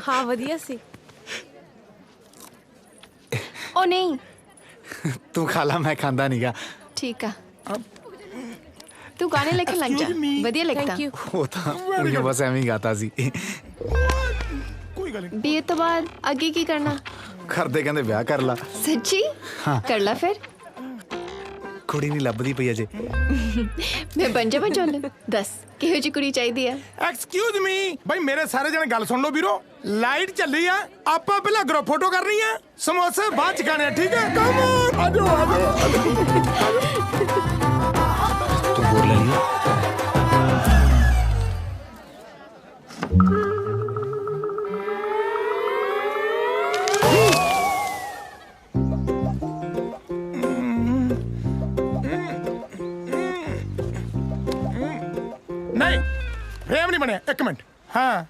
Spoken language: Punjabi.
हाँ वधिया सी। ओ नहीं तू खा ला, मैं खांदा नीगा। ठीक है, तू गाने लिखन लग जा, वधिया लिखता। Thank you. वो तो उन्हें बस एवं ही गाता सी। कोई गल नहीं। बीए तो बाद आगे की करना? ਕਰਦੇ ਕਹਿੰਦੇ ਵਿਆਹ ਕਰ ਲਾ। सच्ची? कर ला फिर। ਕੁੜੀ ਨਹੀਂ ਲੱਭਦੀ ਪਈ ਅਜੇ। मैं बन जा चोलन। दस किहो जी कुड़ी चाहिदी है? ਐਕਸਕਿਊਜ਼ ਮੀ ਭਾਈ, ਮੇਰੇ ਸਾਰੇ ਜਣੇ ਗੱਲ ਸੁਣ ਲਓ ਵੀਰੋ। ਲਾਈਟ ਚੱਲੀ ਆ, ਆਪਾਂ ਪਹਿਲਾਂ ਗਰੁੱਪ ਫੋਟੋ ਕਰਨੀ ਆ, ਸਮੋਸੇ ਬਾਅਦ ਚ ਖਾਣੇ ਆ, ਠੀਕ ਹੈ? ਕਮ ਔਨ, ਆਜੋ ਆਜੋ। ਤੂੰ ਬੋਲ ਲੈ ਲਿਆ। ਨਹੀਂ ਫੇਮ ਨਹੀਂ ਬਣਿਆ, ਇੱਕ ਮਿੰਟ। ਹਾਂ